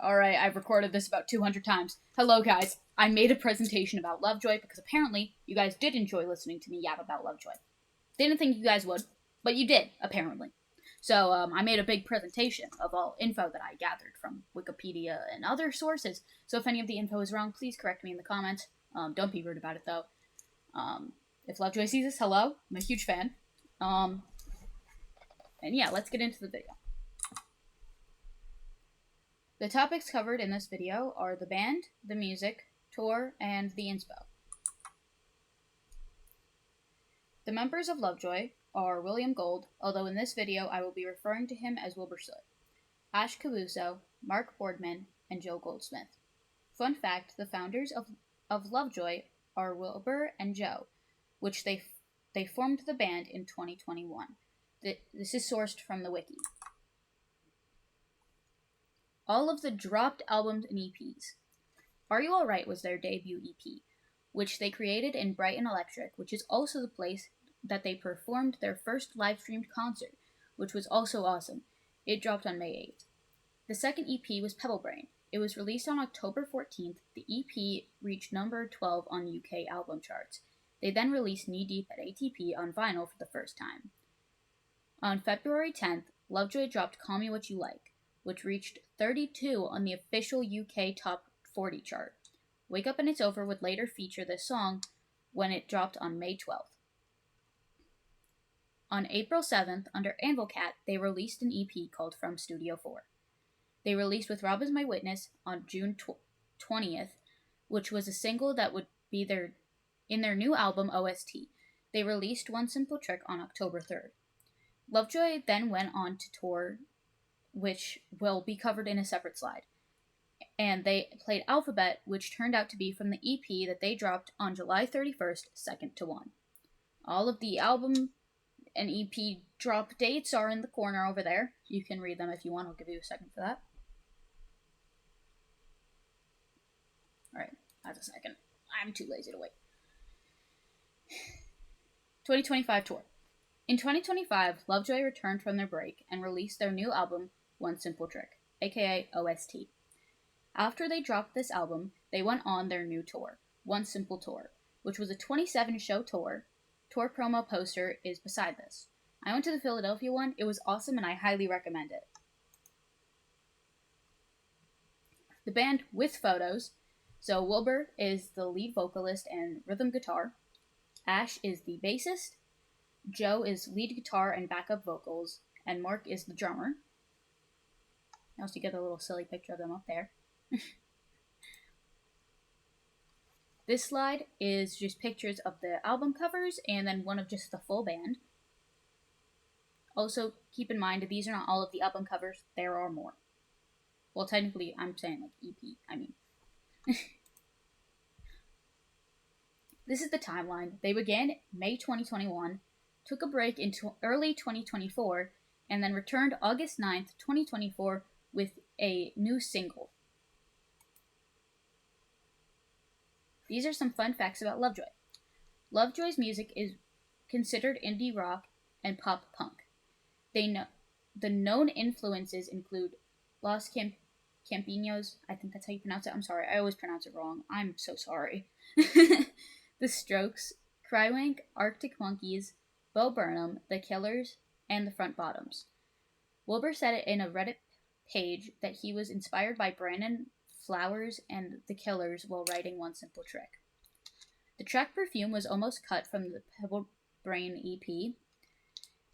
Alright, I've recorded this about 200 times. Hello, guys. I made a presentation about Lovejoy because apparently you guys did enjoy listening to me yap about Lovejoy. Didn't think you guys would, but you did, apparently. So I made a big presentation of all info that I gathered from Wikipedia and other sources. So if any of the info is wrong, please correct me in the comments. Don't be rude about it, though. If Lovejoy sees this, hello. I'm a huge fan. And yeah, let's get into the video. The topics covered in this video are the band, the music, tour, and the inspo. The members of Lovejoy are William Gold, although in this video I will be referring to him as Wilbur Soot, Ash Cabuso, Mark Boardman, and Joe Goldsmith. Fun fact, the founders of Lovejoy are Wilbur and Joe, which they formed the band in 2021. This is sourced from the wiki. All of the dropped albums and EPs. Are You Alright was their debut EP, which they created in Brighton Electric, which is also the place that they performed their first live-streamed concert, which was also awesome. It dropped on May 8th. The second EP was Pebble. It was released on October 14th. The EP reached number 12 on UK album charts. They then released Knee Deep at ATP on vinyl for the first time. On February 10th, Lovejoy dropped Call Me What You Like, which reached 32 on the official UK Top 40 chart. Wake Up and It's Over would later feature this song when it dropped on May 12th. On April 7th, under Anvil Cat, they released an EP called From Studio 4. They released With Rob As My Witness on June 20th, which was a single that would be in their new album OST. They released One Simple Trick on October 3rd. Lovejoy then went on to tour, which will be covered in a separate slide. And they played Alphabet, which turned out to be from the EP that they dropped on July 31st, 2nd to 1. All of the album and EP drop dates are in the corner over there. You can read them if you want. I'll give you a second for that. Alright, that's a second. I'm too lazy to wait. 2025 tour. In 2025, Lovejoy returned from their break and released their new album, One Simple Trick, aka OST. After they dropped this album, they went on their new tour, One Simple Tour, which was a 27-show tour. Tour promo poster is beside this. I went to the Philadelphia one. It was awesome, and I highly recommend it. The band with photos. So Wilbur is the lead vocalist and rhythm guitar. Ash is the bassist. Joe is lead guitar and backup vocals. And Mark is the drummer. I also get a little silly picture of them up there. This slide is just pictures of the album covers and then one of just the full band. Also, keep in mind, these are not all of the album covers. There are more. Well, technically, I'm saying like EP, I mean. This is the timeline. They began May 2021, took a break into early 2024, and then returned August 9th, 2024 with a new single. These are some fun facts about Lovejoy. Lovejoy's music is considered indie rock and pop punk. The known influences include Los Campinos, I think that's how you pronounce it. I'm sorry, I always pronounce it wrong. I'm so sorry. The Strokes, Crywank, Arctic Monkeys, Bo Burnham, The Killers, and the Front Bottoms. Wilbur said it in a Reddit page that he was inspired by Brandon Flowers and The Killers while writing One Simple Trick. The track Perfume was almost cut from the Pebble EP.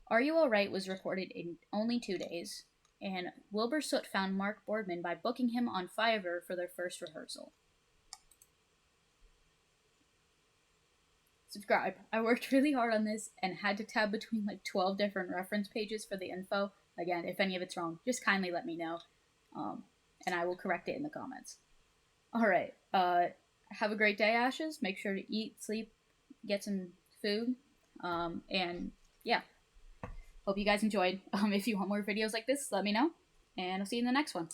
Are You Alright was recorded in only 2 days, and Wilbur Soot found Mark Boardman by booking him on Fiverr for their first rehearsal. Subscribe. I worked really hard on this and had to tab between like 12 different reference pages for the info. Again, if any of it's wrong, just kindly let me know, and I will correct it in the comments. Alright, have a great day, Ashes. Make sure to eat, sleep, get some food, and yeah. Hope you guys enjoyed. If you want more videos like this, let me know, and I'll see you in the next one.